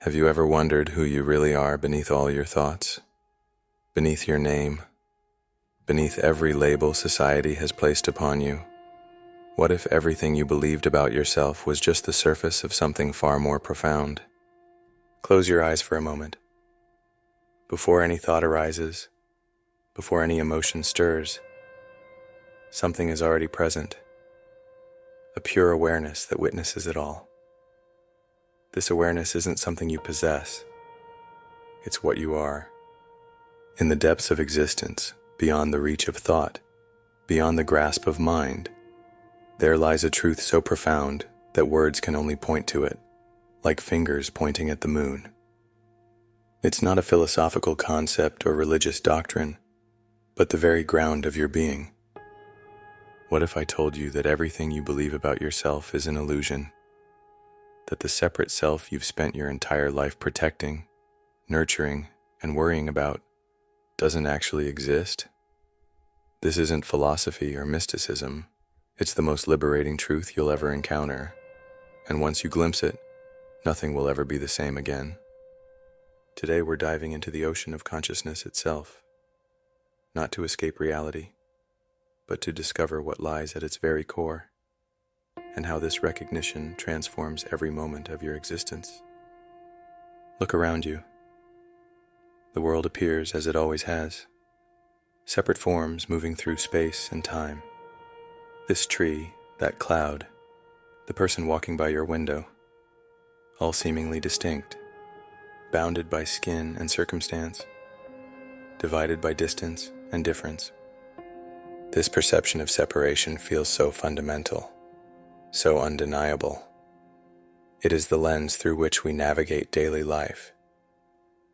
Have you ever wondered who you really are beneath all your thoughts? Beneath your name? Beneath every label society has placed upon you? What if everything you believed about yourself was just the surface of something far more profound? Close your eyes for a moment. Before any thought arises, before any emotion stirs, something is already present, a pure awareness that witnesses it all. This awareness isn't something you possess, it's what you are. In the depths of existence, beyond the reach of thought, beyond the grasp of mind, there lies a truth so profound that words can only point to it, like fingers pointing at the moon. It's not a philosophical concept or religious doctrine, but the very ground of your being. What if I told you that everything you believe about yourself is an illusion? That the separate self you've spent your entire life protecting, nurturing, and worrying about doesn't actually exist? This isn't philosophy or mysticism. It's the most liberating truth you'll ever encounter. And once you glimpse it, nothing will ever be the same again. Today we're diving into the ocean of consciousness itself, not to escape reality, but to discover what lies at its very core, and how this recognition transforms every moment of your existence. Look around you. The world appears as it always has, separate forms moving through space and time. This tree, that cloud, the person walking by your window, all seemingly distinct, bounded by skin and circumstance, divided by distance and difference. This perception of separation feels so fundamental, so undeniable. It is the lens through which we navigate daily life.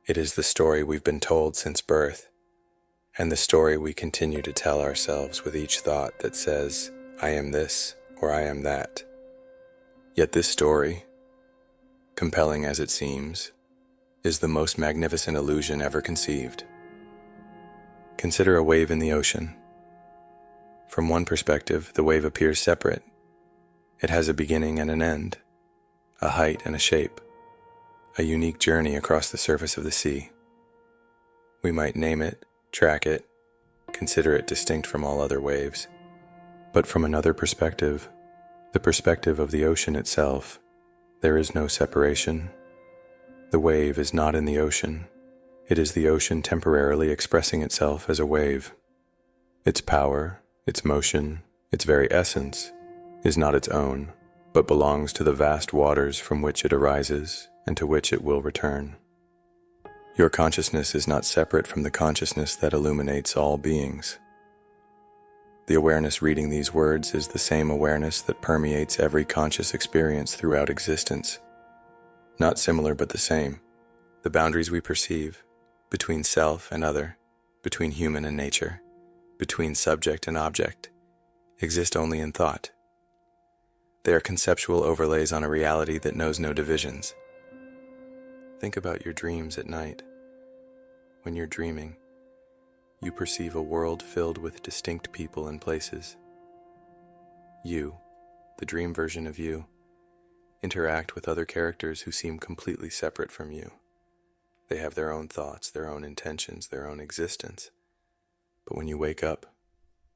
It is the story we've been told since birth, and the story we continue to tell ourselves with each thought that says, I am this or I am that. Yet this story, compelling as it seems, is the most magnificent illusion ever conceived. Consider a wave in the ocean. From one perspective, the wave appears separate. It has a beginning and an end, a height and a shape, a unique journey across the surface of the sea. We might name it, track it, consider it distinct from all other waves. But from another perspective, the perspective of the ocean itself, there is no separation. The wave is not in the ocean. It is the ocean temporarily expressing itself as a wave. Its power, its motion, its very essence is not its own, but belongs to the vast waters from which it arises and to which it will return. Your consciousness is not separate from the consciousness that illuminates all beings. The awareness reading these words is the same awareness that permeates every conscious experience throughout existence. Not similar, but the same. The boundaries we perceive, between self and other, between human and nature, between subject and object, exist only in thought. They are conceptual overlays on a reality that knows no divisions. Think about your dreams at night. When you're dreaming, you perceive a world filled with distinct people and places. You, the dream version of you, interact with other characters who seem completely separate from you. They have their own thoughts, their own intentions, their own existence. But when you wake up,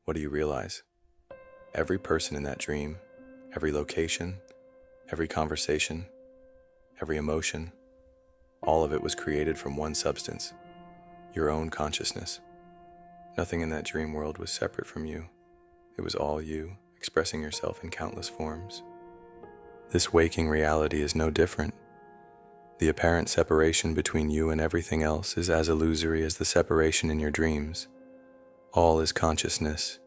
what do you realize? Every person in that dream, every location, every conversation, every emotion, all of it was created from one substance, your own consciousness. Nothing in that dream world was separate from you. It was all you, expressing yourself in countless forms. This waking reality is no different. The apparent separation between you and everything else is as illusory as the separation in your dreams. All is consciousness,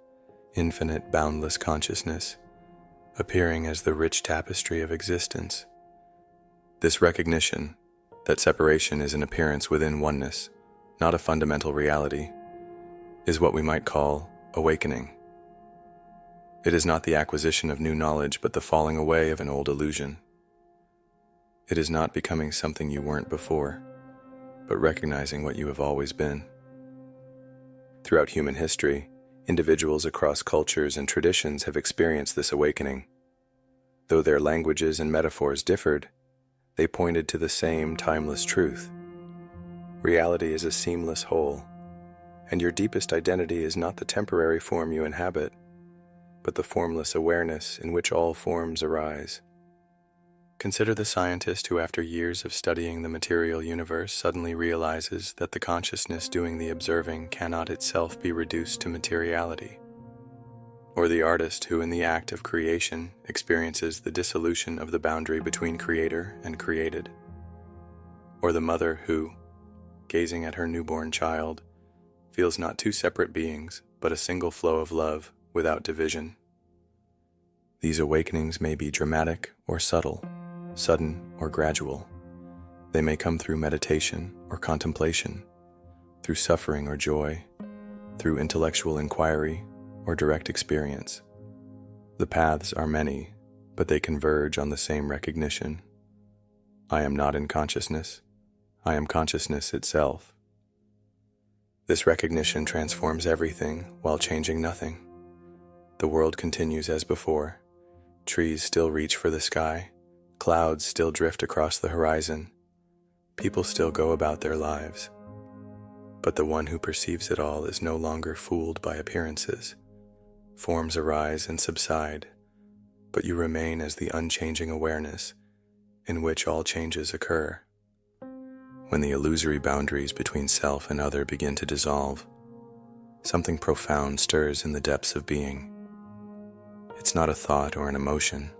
infinite, boundless consciousness, appearing as the rich tapestry of existence. This recognition that separation is an appearance within oneness, not a fundamental reality, is what we might call awakening. It is not the acquisition of new knowledge, but the falling away of an old illusion. It is not becoming something you weren't before, but recognizing what you have always been. Throughout human history, individuals across cultures and traditions have experienced this awakening. Though their languages and metaphors differed, They pointed to the same timeless truth. Reality is a seamless whole, and your deepest identity is not the temporary form you inhabit, but the formless awareness in which all forms arise. Consider the scientist who, after years of studying the material universe, suddenly realizes that the consciousness doing the observing cannot itself be reduced to materiality. Or the artist who, in the act of creation, experiences the dissolution of the boundary between creator and created. Or the mother who, gazing at her newborn child, feels not two separate beings, but a single flow of love without division. These awakenings may be dramatic or subtle, sudden or gradual. They may come through meditation or contemplation, through suffering or joy, through intellectual inquiry or direct experience. The paths are many, but they converge on the same recognition. I am not in consciousness. I am consciousness itself. This recognition transforms everything while changing nothing. The world continues as before. Trees still reach for the sky. Clouds still drift across the horizon. People still go about their lives. But the one who perceives it all is no longer fooled by appearances. Forms arise and subside, but you remain as the unchanging awareness in which all changes occur. When the illusory boundaries between self and other begin to dissolve, something profound stirs in the depths of being. It's not a thought or an emotion,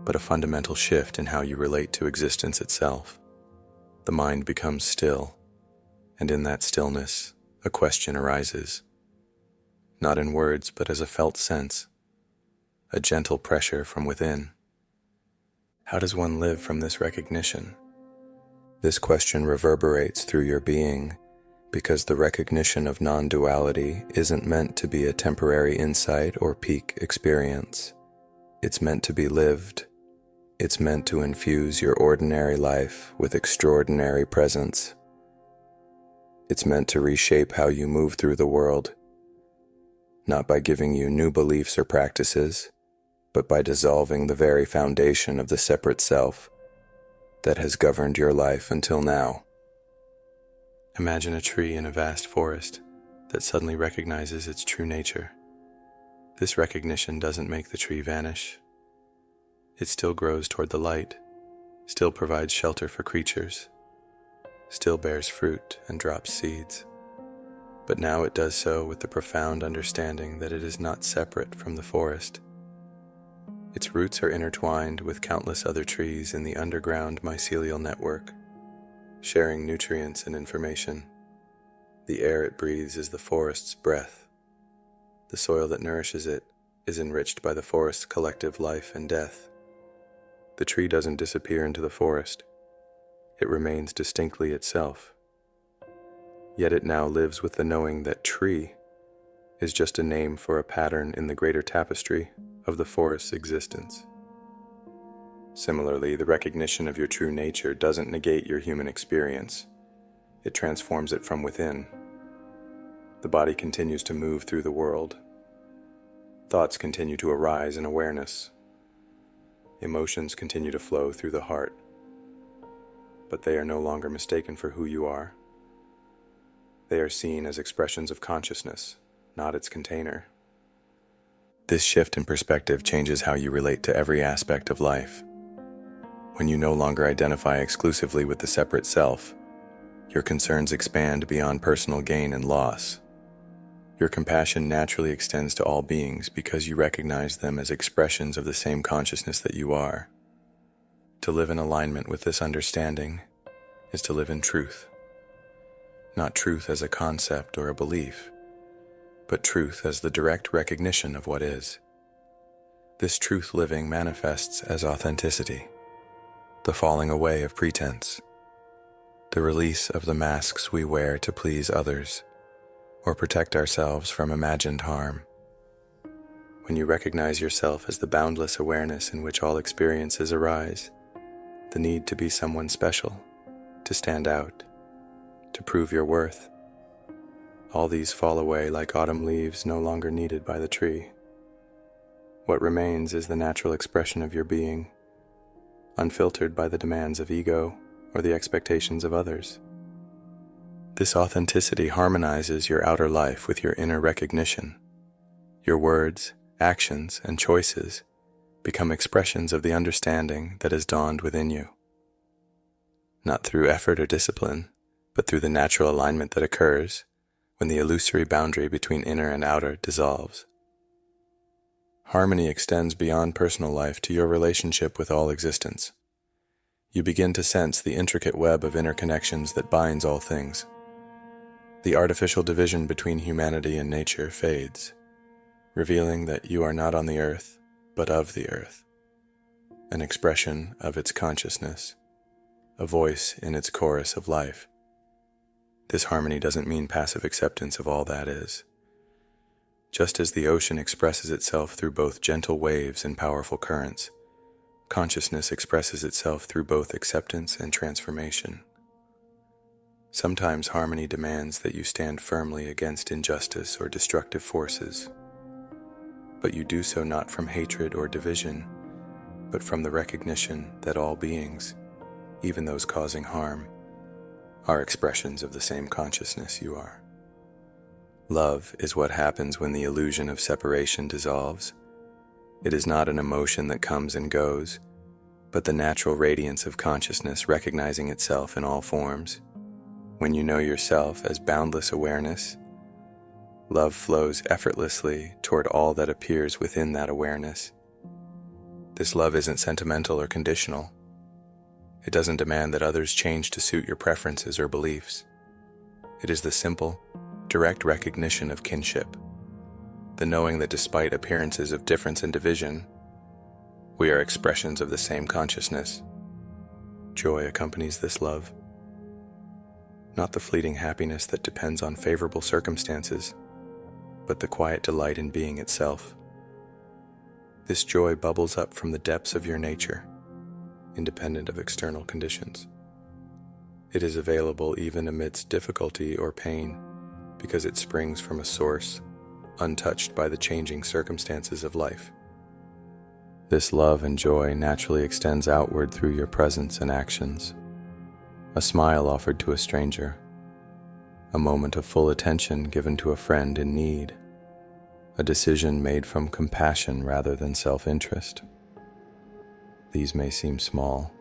but a fundamental shift in how you relate to existence itself. The mind becomes still, and in that stillness, a question arises. Not in words, but as a felt sense, a gentle pressure from within. How does one live from this recognition? This question reverberates through your being because the recognition of non-duality isn't meant to be a temporary insight or peak experience. It's meant to be lived. It's meant to infuse your ordinary life with extraordinary presence. It's meant to reshape how you move through the world, not by giving you new beliefs or practices, but by dissolving the very foundation of the separate self that has governed your life until now. Imagine a tree in a vast forest that suddenly recognizes its true nature. This recognition doesn't make the tree vanish. It still grows toward the light, still provides shelter for creatures, still bears fruit and drops seeds. But now it does so with the profound understanding that it is not separate from the forest. Its roots are intertwined with countless other trees in the underground mycelial network, sharing nutrients and information. The air it breathes is the forest's breath. The soil that nourishes it is enriched by the forest's collective life and death. The tree doesn't disappear into the forest. It remains distinctly itself. Yet it now lives with the knowing that tree is just a name for a pattern in the greater tapestry of the forest's existence. Similarly, the recognition of your true nature doesn't negate your human experience. It transforms it from within. The body continues to move through the world. Thoughts continue to arise in awareness. Emotions continue to flow through the heart. But they are no longer mistaken for who you are. They are seen as expressions of consciousness, not its container. This shift in perspective changes how you relate to every aspect of life. When you no longer identify exclusively with the separate self, your concerns expand beyond personal gain and loss. Your compassion naturally extends to all beings because you recognize them as expressions of the same consciousness that you are. To live in alignment with this understanding is to live in truth. Not truth as a concept or a belief, but truth as the direct recognition of what is. This truth living manifests as authenticity, the falling away of pretense, the release of the masks we wear to please others or protect ourselves from imagined harm. When you recognize yourself as the boundless awareness in which all experiences arise, the need to be someone special, to stand out, to prove your worth, all these fall away like autumn leaves no longer needed by the tree. What remains is the natural expression of your being, unfiltered by the demands of ego or the expectations of others. This authenticity harmonizes your outer life with your inner recognition. Your words, actions, and choices become expressions of the understanding that has dawned within you. Not through effort or discipline, but through the natural alignment that occurs when the illusory boundary between inner and outer dissolves. Harmony extends beyond personal life to your relationship with all existence. You begin to sense the intricate web of interconnections that binds all things. The artificial division between humanity and nature fades, revealing that you are not on the earth, but of the earth, an expression of its consciousness, a voice in its chorus of life. This harmony doesn't mean passive acceptance of all that is. Just as the ocean expresses itself through both gentle waves and powerful currents, consciousness expresses itself through both acceptance and transformation. Sometimes harmony demands that you stand firmly against injustice or destructive forces, but you do so not from hatred or division, but from the recognition that all beings, even those causing harm, are expressions of the same consciousness you are. Love is what happens when the illusion of separation dissolves. It is not an emotion that comes and goes, but the natural radiance of consciousness recognizing itself in all forms. When you know yourself as boundless awareness, love flows effortlessly toward all that appears within that awareness. This love isn't sentimental or conditional. It doesn't demand that others change to suit your preferences or beliefs. It is the simple, direct recognition of kinship, the knowing that despite appearances of difference and division, we are expressions of the same consciousness. Joy accompanies this love, not the fleeting happiness that depends on favorable circumstances, but the quiet delight in being itself. This joy bubbles up from the depths of your nature, independent of external conditions. It is available even amidst difficulty or pain, because it springs from a source untouched by the changing circumstances of life. This love and joy naturally extends outward through your presence and actions. A smile offered to a stranger, a moment of full attention given to a friend in need, a decision made from compassion rather than self-interest. These may seem small,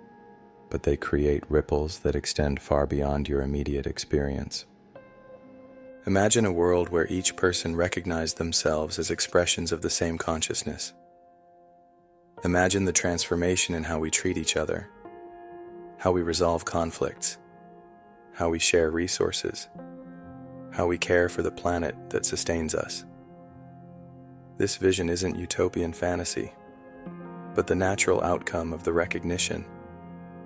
but they create ripples that extend far beyond your immediate experience. Imagine a world where each person recognized themselves as expressions of the same consciousness. Imagine the transformation in how we treat each other, how we resolve conflicts, how we share resources, how we care for the planet that sustains us. This vision isn't utopian fantasy, but the natural outcome of the recognition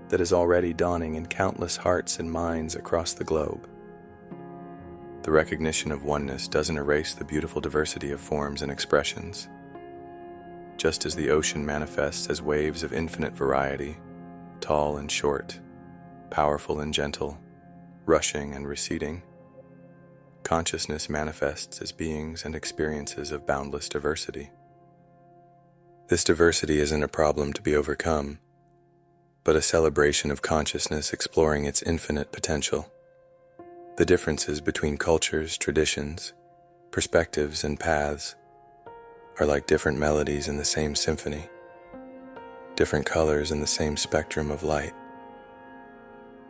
that is already dawning in countless hearts and minds across the globe. The recognition of oneness doesn't erase the beautiful diversity of forms and expressions. Just as the ocean manifests as waves of infinite variety, tall and short, powerful and gentle, rushing and receding, consciousness manifests as beings and experiences of boundless diversity. This diversity isn't a problem to be overcome, but a celebration of consciousness exploring its infinite potential. The differences between cultures, traditions, perspectives, and paths are like different melodies in the same symphony, different colors in the same spectrum of light.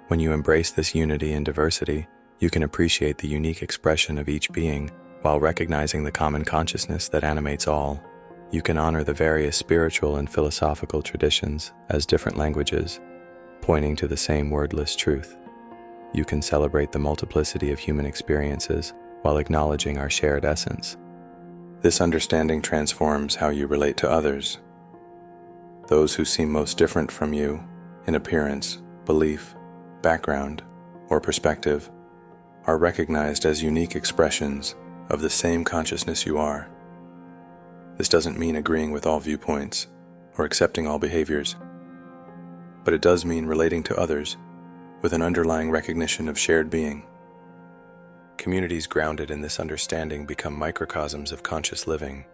When you embrace this unity and diversity, you can appreciate the unique expression of each being while recognizing the common consciousness that animates all. You can honor the various spiritual and philosophical traditions as different languages, pointing to the same wordless truth. You can celebrate the multiplicity of human experiences while acknowledging our shared essence. This understanding transforms how you relate to others. Those who seem most different from you in appearance, belief, background, or perspective are recognized as unique expressions of the same consciousness you are. This doesn't mean agreeing with all viewpoints or accepting all behaviors, but it does mean relating to others with an underlying recognition of shared being. Communities grounded in this understanding become microcosms of conscious living.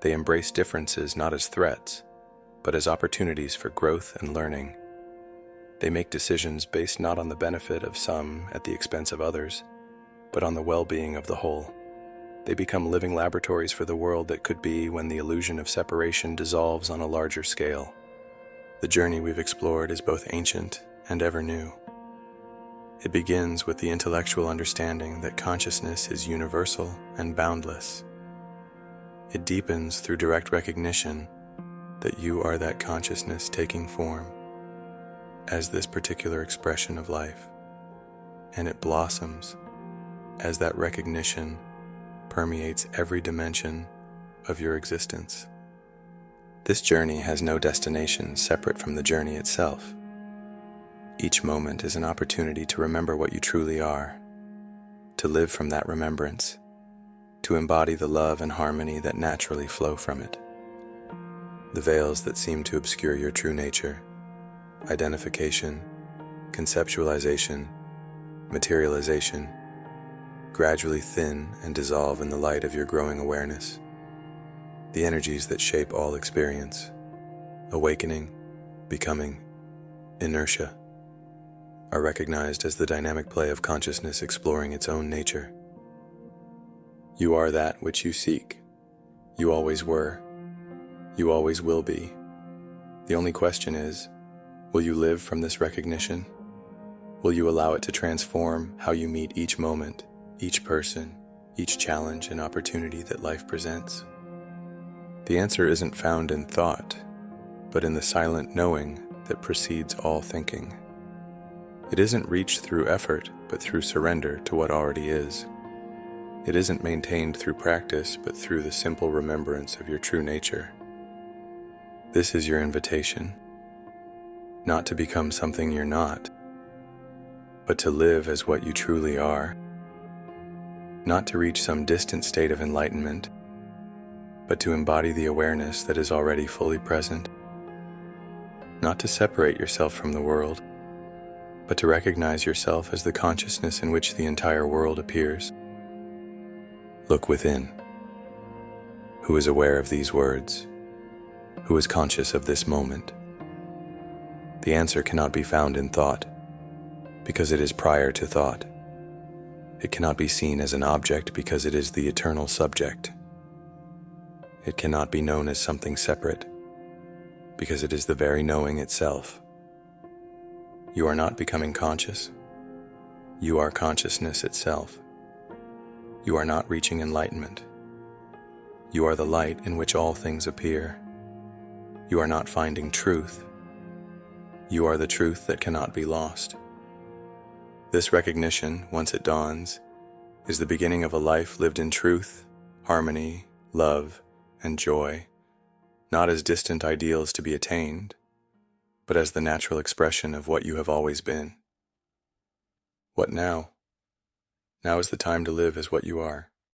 They embrace differences not as threats, but as opportunities for growth and learning. They make decisions based not on the benefit of some at the expense of others, but on the well-being of the whole. They become living laboratories for the world that could be when the illusion of separation dissolves on a larger scale. The journey we've explored is both ancient and ever new. It begins with the intellectual understanding that consciousness is universal and boundless. It deepens through direct recognition that you are that consciousness taking form as this particular expression of life, and it blossoms as that recognition permeates every dimension of your existence. This journey has no destination separate from the journey itself. Each moment is an opportunity to remember what you truly are, to live from that remembrance, to embody the love and harmony that naturally flow from it. The veils that seem to obscure your true nature, identification, conceptualization, materialization, gradually thin and dissolve in the light of your growing awareness. The energies that shape all experience, awakening, becoming, inertia, are recognized as the dynamic play of consciousness exploring its own nature. You are that which you seek. You always were. You always will be. The only question is, will you live from this recognition? Will you allow it to transform how you meet each moment, each person, each challenge and opportunity that life presents? The answer isn't found in thought, but in the silent knowing that precedes all thinking. It isn't reached through effort, but through surrender to what already is. It isn't maintained through practice, but through the simple remembrance of your true nature. This is your invitation, not to become something you're not, but to live as what you truly are. Not to reach some distant state of enlightenment, but to embody the awareness that is already fully present. Not to separate yourself from the world, but to recognize yourself as the consciousness in which the entire world appears. Look within. Who is aware of these words? Who is conscious of this moment? The answer cannot be found in thought, because it is prior to thought. It cannot be seen as an object because it is the eternal subject. It cannot be known as something separate, because it is the very knowing itself. You are not becoming conscious. You are consciousness itself. You are not reaching enlightenment. You are the light in which all things appear. You are not finding truth. You are the truth that cannot be lost. This recognition, once it dawns, is the beginning of a life lived in truth, harmony, love, and joy, not as distant ideals to be attained, but as the natural expression of what you have always been. What now? Now is the time to live as what you are.